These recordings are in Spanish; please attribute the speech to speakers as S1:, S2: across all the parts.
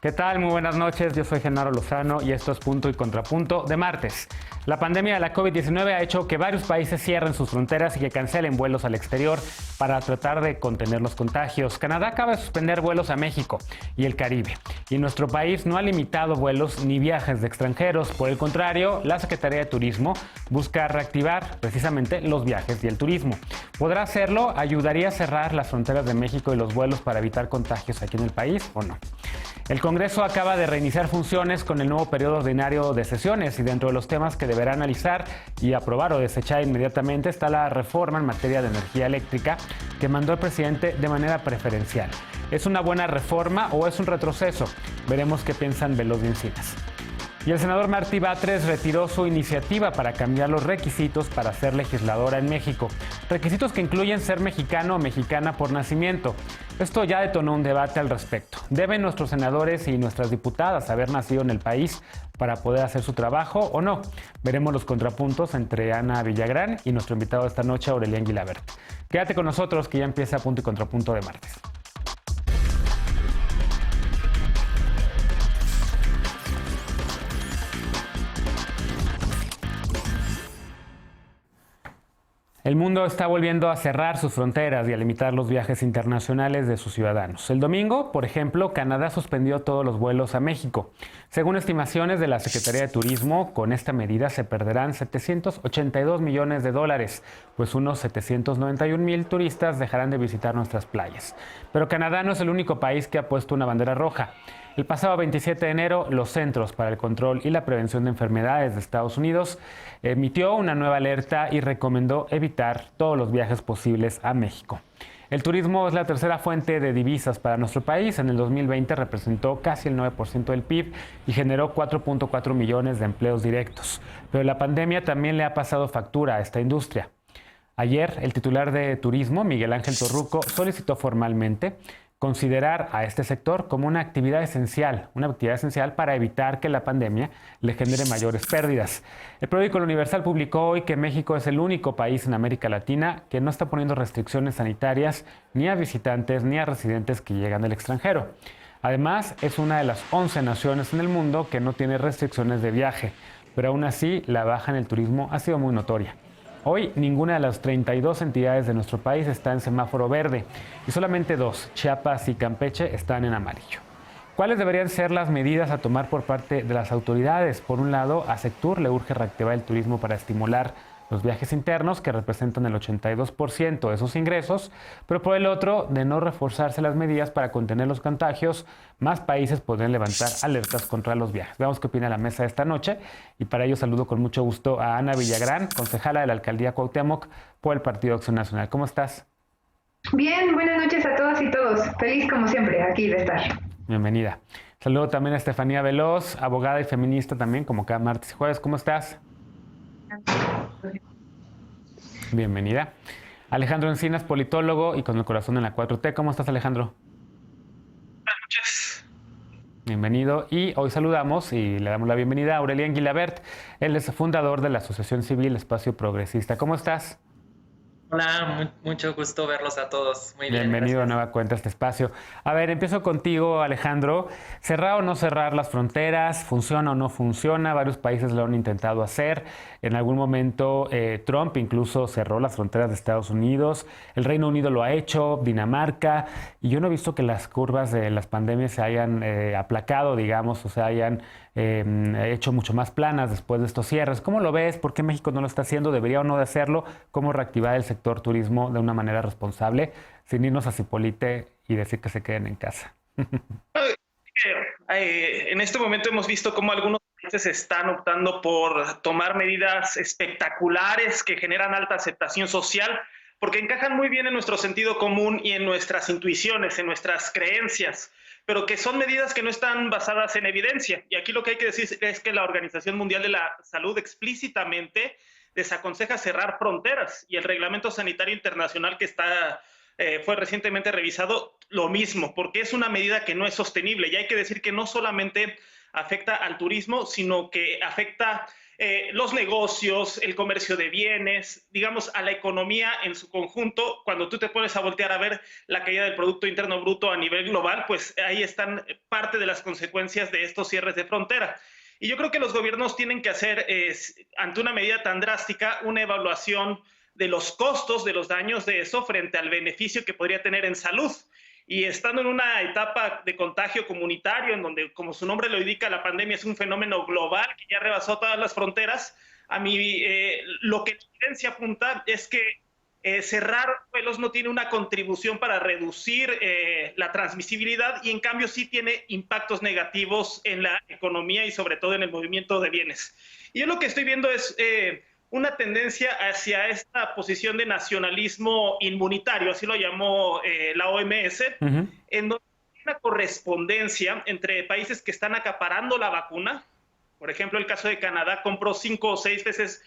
S1: ¿Qué tal? Muy buenas noches, yo soy Genaro Lozano y esto es Punto y Contrapunto de martes. La pandemia de la COVID-19 ha hecho que varios países cierren sus fronteras y que cancelen vuelos al exterior para tratar de contener los contagios. Canadá acaba de suspender vuelos a México y el Caribe. Y nuestro país no ha limitado vuelos ni viajes de extranjeros. Por el contrario, la Secretaría de Turismo busca reactivar precisamente los viajes y el turismo. ¿Podrá hacerlo? ¿Ayudaría a cerrar las fronteras de México y los vuelos para evitar contagios aquí en el país o no? El Congreso acaba de reiniciar funciones con el nuevo periodo ordinario de sesiones y dentro de los temas que deberá analizar y aprobar o desechar inmediatamente está la reforma en materia de energía eléctrica que mandó el presidente de manera preferencial. ¿Es una buena reforma o es un retroceso? Veremos qué piensan Veloz de Encinas. Y el senador Martí Batres retiró su iniciativa para cambiar los requisitos para ser legisladora en México. Requisitos que incluyen ser mexicano o mexicana por nacimiento. Esto ya detonó un debate al respecto. ¿Deben nuestros senadores y nuestras diputadas haber nacido en el país para poder hacer su trabajo o no? Veremos los contrapuntos entre Ana Villagrán y nuestro invitado de esta noche, Aurelián Guilabert. Quédate con nosotros que ya empieza Punto y Contrapunto de martes. El mundo está volviendo a cerrar sus fronteras y a limitar los viajes internacionales de sus ciudadanos. El domingo, por ejemplo, Canadá suspendió todos los vuelos a México. Según estimaciones de la Secretaría de Turismo, con esta medida se perderán $782 millones, pues unos 791,000 turistas dejarán de visitar nuestras playas. Pero Canadá no es el único país que ha puesto una bandera roja. El pasado 27 de enero, los Centros para el Control y la Prevención de Enfermedades de Estados Unidos emitió una nueva alerta y recomendó evitar todos los viajes posibles a México. El turismo es la tercera fuente de divisas para nuestro país. En el 2020 representó casi el 9% del PIB y generó 4.4 millones de empleos directos. Pero la pandemia también le ha pasado factura a esta industria. Ayer, el titular de Turismo, Miguel Ángel Torruco, solicitó formalmente considerar a este sector como una actividad esencial para evitar que la pandemia le genere mayores pérdidas. El periódico El Universal publicó hoy que México es el único país en América Latina que no está poniendo restricciones sanitarias ni a visitantes ni a residentes que llegan del extranjero. Además, es una de las 11 naciones en el mundo que no tiene restricciones de viaje, pero aún así la baja en el turismo ha sido muy notoria. Hoy, ninguna de las 32 entidades de nuestro país está en semáforo verde y solamente 2, Chiapas y Campeche, están en amarillo. ¿Cuáles deberían ser las medidas a tomar por parte de las autoridades? Por un lado, a Sectur le urge reactivar el turismo para estimular los viajes internos, que representan el 82% de sus ingresos, pero por el otro, de no reforzarse las medidas para contener los contagios, más países podrían levantar alertas contra los viajes. Veamos qué opina la mesa esta noche y para ello saludo con mucho gusto a Ana Villagrán, concejala de la Alcaldía Cuauhtémoc por el Partido Acción Nacional. ¿Cómo estás?
S2: Bien, buenas noches a todas y todos. Feliz como siempre aquí de estar.
S1: Bienvenida. Saludo también a Estefanía Veloz, abogada y feminista también, como cada martes y jueves. ¿Cómo estás? Bienvenida. Alejandro Encinas, politólogo y con el corazón en la 4T. ¿Cómo estás, Alejandro?
S3: Buenas noches.
S1: Bienvenido. Y hoy saludamos y le damos la bienvenida a Aurelián Guilabert. Él es fundador de la Asociación Civil Espacio Progresista. ¿Cómo estás?
S3: Hola, mucho gusto verlos a todos. Muy bien.
S1: Bienvenido
S3: Gracias.
S1: a nueva cuenta a este espacio. A ver, empiezo contigo, Alejandro. ¿Cerrar o no cerrar las fronteras? ¿Funciona o no funciona? Varios países lo han intentado hacer. En algún momento Trump incluso cerró las fronteras de Estados Unidos. El Reino Unido lo ha hecho, Dinamarca. Y yo no he visto que las curvas de las pandemias se hayan aplacado, digamos, o se hayan hecho mucho más planas después de estos cierres. ¿Cómo lo ves? ¿Por qué México no lo está haciendo? ¿Debería o no de hacerlo? ¿Cómo reactivar el sector turismo de una manera responsable sin irnos a Cipolite y decir que se queden en casa?
S3: En este momento hemos visto cómo algunos países están optando por tomar medidas espectaculares que generan alta aceptación social porque encajan muy bien en nuestro sentido común y en nuestras intuiciones, en nuestras creencias, pero que son medidas que no están basadas en evidencia. Y aquí lo que hay que decir es que la Organización Mundial de la Salud explícitamente desaconseja cerrar fronteras y el Reglamento Sanitario Internacional que fue recientemente revisado, lo mismo, porque es una medida que no es sostenible. Y hay que decir que no solamente afecta al turismo, sino que afecta los negocios, el comercio de bienes, digamos, a la economía en su conjunto. Cuando tú te pones a voltear a ver la caída del Producto Interno Bruto a nivel global, pues ahí están parte de las consecuencias de estos cierres de frontera. Y yo creo que los gobiernos tienen que hacer, ante una medida tan drástica, una evaluación de los costos, de los daños de eso frente al beneficio que podría tener en salud. Y estando en una etapa de contagio comunitario, en donde, como su nombre lo indica, la pandemia es un fenómeno global que ya rebasó todas las fronteras, a mí lo que la evidencia apunta es que cerrar vuelos no tiene una contribución para reducir la transmisibilidad, y en cambio sí tiene impactos negativos en la economía y sobre todo en el movimiento de bienes. Y yo lo que estoy viendo es una tendencia hacia esta posición de nacionalismo inmunitario, así lo llamó la OMS, en donde hay una correspondencia entre países que están acaparando la vacuna. Por ejemplo, el caso de Canadá compró 5 o 6 veces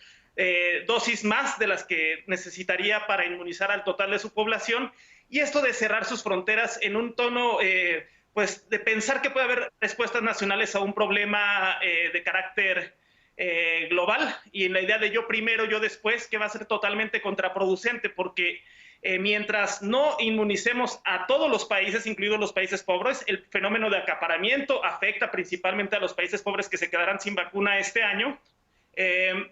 S3: dosis más de las que necesitaría para inmunizar al total de su población, y esto de cerrar sus fronteras en un tono pues de pensar que puede haber respuestas nacionales a un problema de carácter global, y en la idea de yo primero, yo después, que va a ser totalmente contraproducente, porque mientras no inmunicemos a todos los países, incluidos los países pobres, el fenómeno de acaparamiento afecta principalmente a los países pobres que se quedarán sin vacuna este año.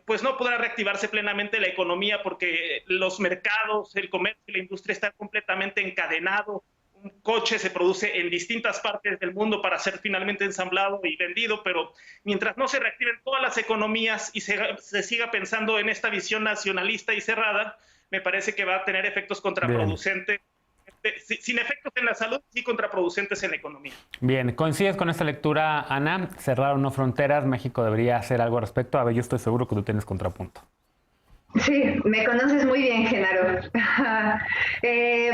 S3: Pues no podrá reactivarse plenamente la economía, porque los mercados, el comercio y la industria están completamente encadenados. Un coche se produce en distintas partes del mundo para ser finalmente ensamblado y vendido, pero mientras no se reactiven todas las economías y se siga pensando en esta visión nacionalista y cerrada, me parece que va a tener efectos contraproducentes. Sin efectos en la salud, sí contraproducentes en la economía.
S1: Bien, ¿coincides con esta lectura, Ana? Cerrar o no fronteras, México debería hacer algo al respecto. A ver, yo estoy seguro que tú tienes contrapunto.
S2: Sí, me conoces muy bien, Genaro.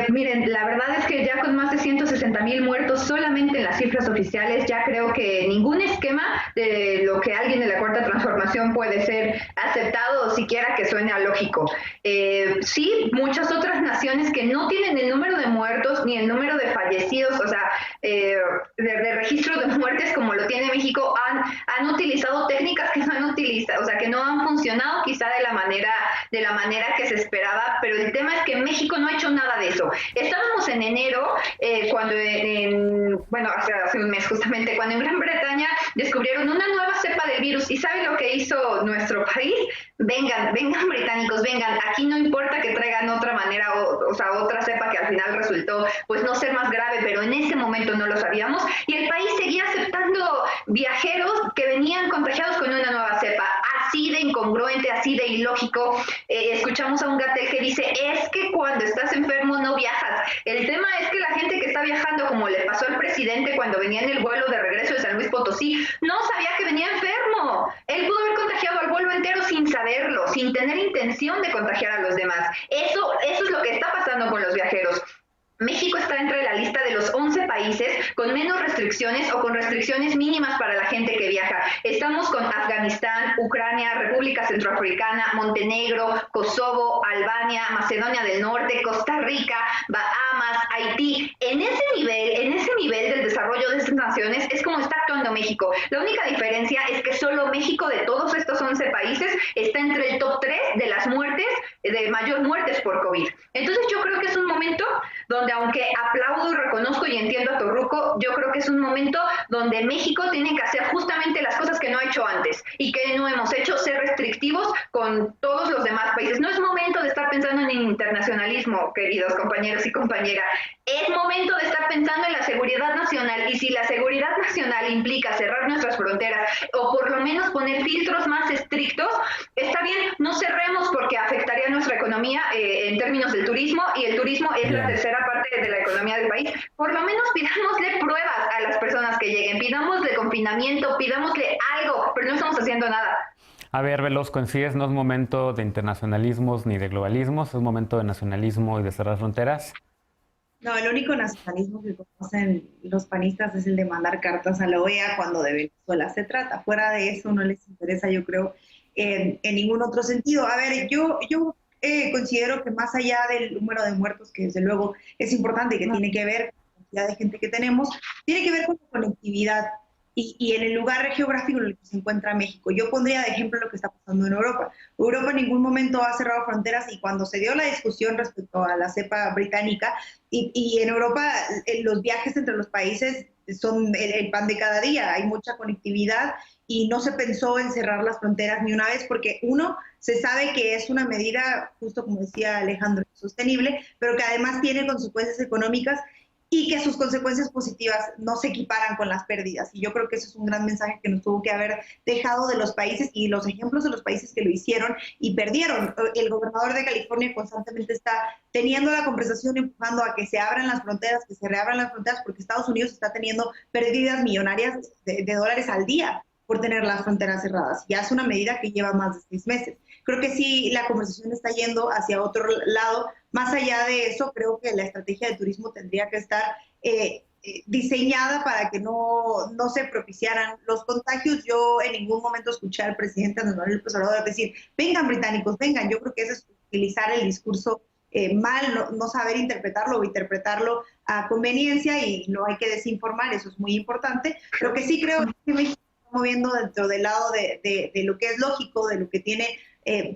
S2: Miren, la verdad es que ya con más de 160,000 muertos solamente en las cifras oficiales, ya creo que ningún esquema de lo que alguien de la Cuarta Transformación puede ser aceptado, o siquiera que suene a lógico. Sí, muchas otras naciones que no tienen el número de muertos ni el número de fallecidos, o sea, de registro de muertes como lo tiene México, han utilizado técnicas que no han utilizado, o sea, que no han funcionado quizá de la manera que se esperaba, pero el tema es que México no ha hecho nada de eso. Estábamos en enero, cuando hace un mes justamente, cuando en Gran Bretaña descubrieron una nueva cepa del virus, y ¿saben lo que hizo nuestro país? Vengan británicos, vengan, aquí no importa que traigan otra manera, o sea, otra cepa que al final resultó pues no ser más grave, pero en ese momento no lo sabíamos, y el país seguía aceptando viajeros que venían contagiados con una nueva cepa. Así de incongruente, así de ilógico. Escuchamos a un Gatell que dice, es que cuando estás enfermo no viajas. El tema es que la gente que está viajando, como le pasó al presidente cuando venía en el vuelo de regreso de San Luis Potosí, no sabía que venía enfermo. Él pudo haber contagiado al vuelo entero sin saberlo, sin tener intención de contagiar a los demás. Eso es lo que está pasando con los viajeros. México está entre la lista de los 11 países con menos restricciones o con restricciones mínimas para la gente que viaja. Estamos con Afganistán, Ucrania, República Centroafricana, Montenegro, Kosovo, Albania, Macedonia del Norte, Costa Rica, Bahamas, Haití. En ese nivel del desarrollo de estas naciones es como está actuando México. La única diferencia es que solo México, de todos estos 11 países, está entre el top 3 de las muertes, de mayor muertes por COVID. Entonces yo creo que es un momento donde, aunque aplaudo y reconozco y entiendo a Torruco, yo creo que es un momento donde México tiene que hacer justamente las cosas que no ha hecho antes y que no hemos hecho, ser restrictivos con todos los demás países. No es momento de estar pensando en internacionalismo, queridos compañeros y compañeras. Es momento de estar pensando en la seguridad nacional, y si la seguridad nacional implica cerrar nuestras fronteras o por lo menos poner filtros más estrictos, está bien, no cerremos porque afectaría nuestra economía en términos del turismo, y el turismo es la tercera parte de la economía del país. Por lo menos pidámosle pruebas a las personas que lleguen, pidámosle confinamiento, pidámosle algo, pero no estamos haciendo nada.
S1: A ver, Veloz, ¿coincides? No es momento de internacionalismos ni de globalismos, es momento de nacionalismo y de cerrar fronteras.
S4: No, el único nacionalismo que conocen los panistas es el de mandar cartas a la OEA cuando de Venezuela se trata. Fuera de eso no les interesa, yo creo, en ningún otro sentido. A ver, yo considero que más allá del número de muertos, que desde luego es importante y que tiene que ver con la cantidad de gente que tenemos, tiene que ver con la conectividad. y en el lugar geográfico en el que se encuentra México. Yo pondría de ejemplo lo que está pasando en Europa. Europa en ningún momento ha cerrado fronteras y cuando se dio la discusión respecto a la cepa británica, y en Europa los viajes entre los países son el pan de cada día, hay mucha conectividad y no se pensó en cerrar las fronteras ni una vez porque uno, se sabe que es una medida, justo como decía Alejandro, sostenible, pero que además tiene consecuencias económicas y que sus consecuencias positivas no se equiparan con las pérdidas. Y yo creo que eso es un gran mensaje que nos tuvo que haber dejado de los países y los ejemplos de los países que lo hicieron y perdieron. El gobernador de California constantemente está teniendo la conversación, empujando a que se abran las fronteras, que se reabran las fronteras, porque Estados Unidos está teniendo pérdidas millonarias de dólares al día por tener las fronteras cerradas. Ya es una medida que lleva más de 6 meses. Creo que sí, la conversación está yendo hacia otro lado. Más allá de eso, creo que la estrategia de turismo tendría que estar diseñada para que no se propiciaran los contagios. Yo en ningún momento escuché al presidente Andrés Manuel López Obrador decir, vengan británicos, vengan. Yo creo que eso es utilizar el discurso mal, no saber interpretarlo o interpretarlo a conveniencia y no hay que desinformar, eso es muy importante. Lo que sí creo que México está moviendo dentro del lado de lo que es lógico, de lo que tiene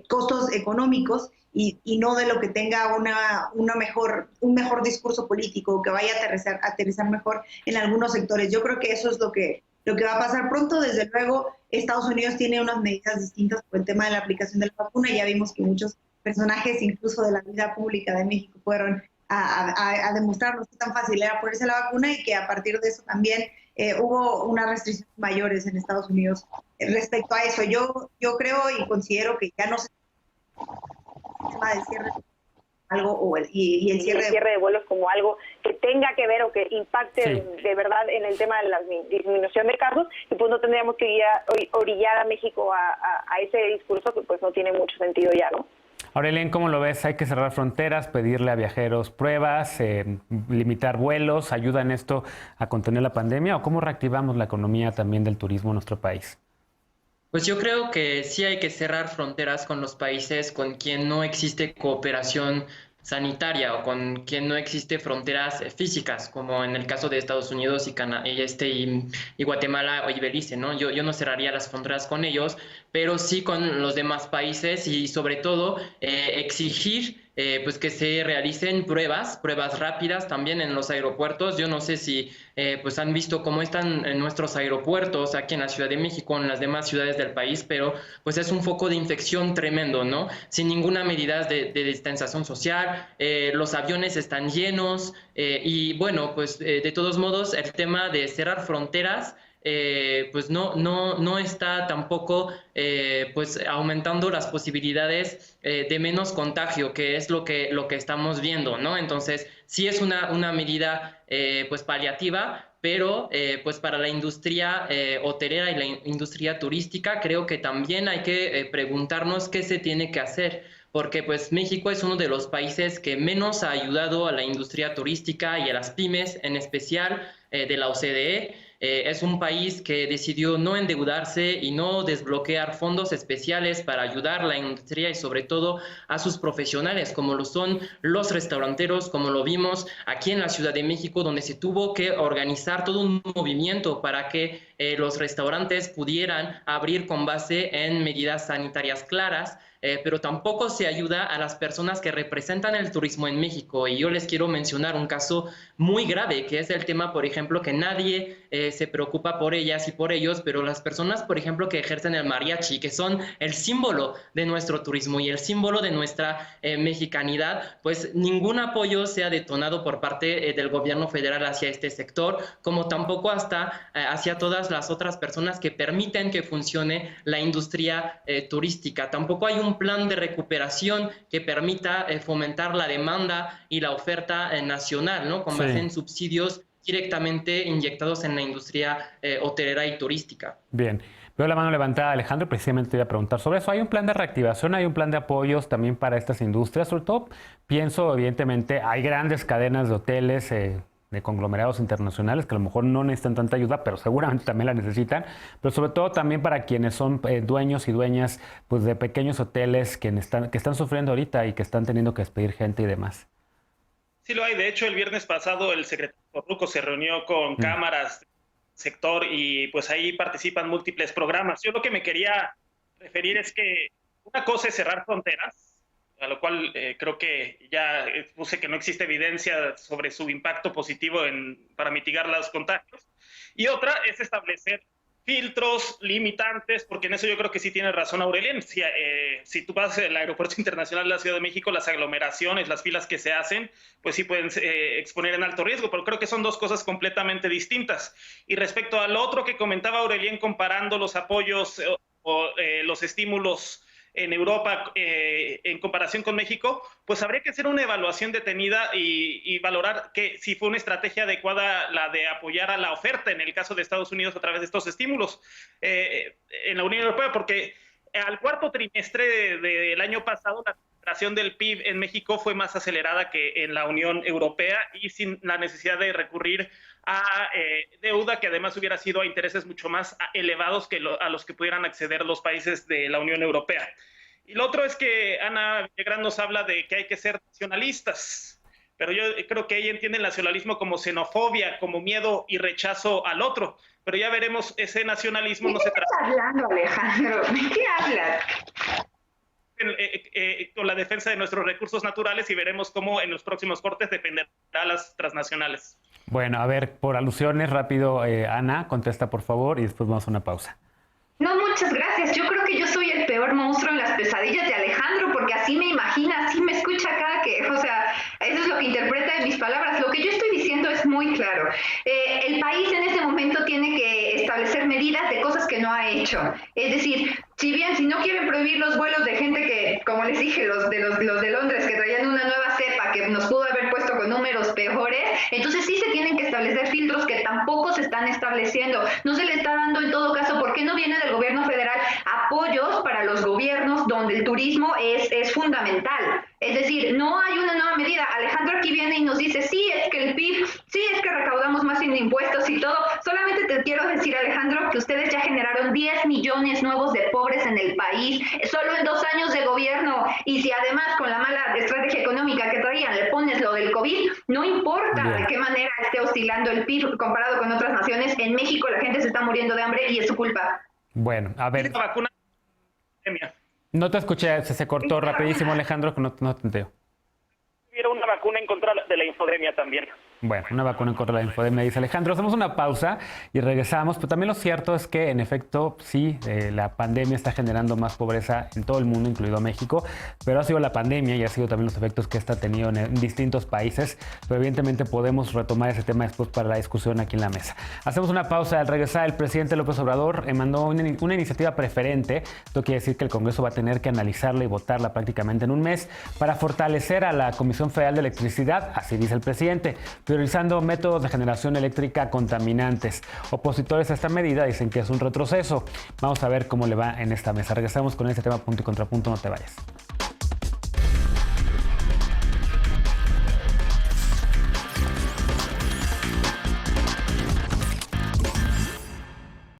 S4: costos económicos y no de lo que tenga un mejor discurso político, que vaya a aterrizar mejor en algunos sectores. Yo creo que eso es lo que va a pasar pronto. Desde luego, Estados Unidos tiene unas medidas distintas por el tema de la aplicación de la vacuna. Ya vimos que muchos personajes, incluso de la vida pública de México, fueron a demostrarnos qué tan fácil era ponerse la vacuna y que a partir de eso también hubo unas restricciones mayores en Estados Unidos respecto a eso. Yo creo y considero que ya no se tema del cierre algo y el cierre
S5: de vuelos como algo que tenga que ver o que impacte de verdad en el tema de la disminución de casos, y pues no tendríamos que orillar a México a ese discurso que pues no tiene mucho sentido ya, ¿no?
S1: Aurelien, ¿cómo lo ves? ¿Hay que cerrar fronteras, pedirle a viajeros pruebas, limitar vuelos? ¿Ayuda en esto a contener la pandemia? ¿O cómo reactivamos la economía también del turismo en nuestro país?
S6: Pues yo creo que sí hay que cerrar fronteras con los países con quien no existe cooperación sanitaria o con quien no existe fronteras físicas, como en el caso de Estados Unidos y Guatemala y Belice, ¿no? Yo no cerraría las fronteras con ellos, pero sí con los demás países y sobre todo exigir pues que se realicen pruebas rápidas también en los aeropuertos. Yo no sé si pues han visto cómo están en nuestros aeropuertos aquí en la Ciudad de México, en las demás ciudades del país, pero pues es un foco de infección tremendo, ¿no? Sin ninguna medida de distanciación social, los aviones están llenos y bueno, pues de todos modos el tema de cerrar fronteras pues no está tampoco pues aumentando las posibilidades de menos contagio, que es lo que estamos viendo, ¿no? Entonces sí es una medida pues paliativa, pero pues para la industria hotelera y la industria turística creo que también hay que preguntarnos qué se tiene que hacer, porque pues México es uno de los países que menos ha ayudado a la industria turística y a las pymes, en especial de la OCDE. Es un país que decidió no endeudarse y no desbloquear fondos especiales para ayudar a la industria y sobre todo a sus profesionales, como lo son los restauranteros, como lo vimos aquí en la Ciudad de México, donde se tuvo que organizar todo un movimiento para que los restaurantes pudieran abrir con base en medidas sanitarias claras. Pero tampoco se ayuda a las personas que representan el turismo en México. Y yo les quiero mencionar un caso muy grave, que es el tema, por ejemplo, que nadie se preocupa por ellas y por ellos, pero las personas, por ejemplo, que ejercen el mariachi, que son el símbolo de nuestro turismo y el símbolo de nuestra mexicanidad, pues ningún apoyo se ha detonado por parte del gobierno federal hacia este sector, como tampoco hacia todas las otras personas que permiten que funcione la industria turística. Tampoco hay un plan de recuperación que permita fomentar la demanda y la oferta nacional, ¿no? Con base en subsidios directamente inyectados en la industria hotelera y turística.
S1: Bien. Veo la mano levantada, Alejandro, precisamente te iba a preguntar sobre eso. ¿Hay un plan de reactivación, hay un plan de apoyos también para estas industrias? Sobre todo, pienso, evidentemente, hay grandes cadenas de hoteles, de conglomerados internacionales que a lo mejor no necesitan tanta ayuda, pero seguramente también la necesitan, pero sobre todo también para quienes son dueños y dueñas pues, de pequeños hoteles que están sufriendo ahorita y que están teniendo que despedir gente y demás.
S3: Sí lo hay. De hecho, el viernes pasado el secretario Torruco se reunió con cámaras sector y pues ahí participan múltiples programas. Yo lo que me quería referir es que una cosa es cerrar fronteras, a lo cual creo que ya puse que no existe evidencia sobre su impacto positivo para mitigar los contagios, y otra es establecer filtros limitantes, porque en eso yo creo que sí tiene razón Aurelien. Si tú vas al Aeropuerto Internacional de la Ciudad de México, las aglomeraciones, las filas que se hacen, pues sí pueden exponer en alto riesgo, pero creo que son dos cosas completamente distintas. Y respecto al otro que comentaba Aurelien, comparando los apoyos o los estímulos en Europa en comparación con México, pues habría que hacer una evaluación detenida y valorar que si fue una estrategia adecuada la de apoyar a la oferta en el caso de Estados Unidos a través de estos estímulos en la Unión Europea, porque al cuarto trimestre del año pasado la recuperación del PIB en México fue más acelerada que en la Unión Europea y sin la necesidad de recurrir a deuda que además hubiera sido a intereses mucho más elevados que a los que pudieran acceder los países de la Unión Europea. Y lo otro es que Ana Villagrán nos habla de que hay que ser nacionalistas, pero yo creo que ella entiende el nacionalismo como xenofobia, como miedo y rechazo al otro, pero ya veremos, ese nacionalismo no se trata.
S2: ¿De qué estás hablando, Alejandro? ¿De qué hablas?
S3: Con la defensa de nuestros recursos naturales y veremos cómo en los próximos cortes dependerá las transnacionales.
S1: Bueno, a ver, por alusiones, rápido, Ana, contesta por favor y después vamos a una pausa.
S2: No, muchas gracias. Yo creo que yo soy el peor monstruo en las pesadillas de Alejandro, porque así me imagina, así me escucha cada que, o sea, eso es lo que interpreta de mis palabras. Lo que yo estoy diciendo es muy claro. El país en este momento tiene que establecer medidas de cosas que no ha hecho. Es decir, si no quieren prohibir los vuelos de gente que, como les dije, los de Londres, que traían una nueva cepa que nos pudo haber puesto con números peores, entonces sí se tienen que establecer filtros que tampoco se están estableciendo. No se le está dando en todo caso, ¿por qué no viene del gobierno federal apoyos para los gobiernos donde el turismo es fundamental? Es decir, no hay una nueva medida. Alejandro aquí viene y nos dice, sí, es que el PIB, sí, es que recaudamos más en impuestos y todo. Solamente te quiero decir, Alejandro, que ustedes ya generaron 10 millones nuevos de pobres en el país, solo en 2 años de gobierno. Y si además con la mala estrategia económica que traían le pones lo del COVID, no importa de qué manera esté oscilando el PIB comparado con otras naciones, en México la gente se está muriendo de hambre y es su culpa.
S1: Bueno, a ver.
S3: La vacuna.
S1: No te escuché, se cortó rapidísimo, Alejandro, que no te entero.
S3: Hubiera una vacuna en contra de la infodemia también.
S1: Bueno, una vacuna en contra de la infodemia, dice Alejandro. Hacemos una pausa y regresamos. Pero también lo cierto es que, en efecto, sí, la pandemia está generando más pobreza en todo el mundo, incluido México. Pero ha sido la pandemia y ha sido también los efectos que esta ha tenido en distintos países. Pero evidentemente podemos retomar ese tema después para la discusión aquí en la mesa. Hacemos una pausa. Al regresar, el presidente López Obrador mandó una iniciativa preferente. Esto quiere decir que el Congreso va a tener que analizarla y votarla prácticamente en un mes para fortalecer a la Comisión Federal de Electricidad, así dice el presidente, priorizando métodos de generación eléctrica contaminantes. Opositores a esta medida dicen que es un retroceso. Vamos a ver cómo le va en esta mesa. Regresamos con este tema punto y contrapunto, no te vayas.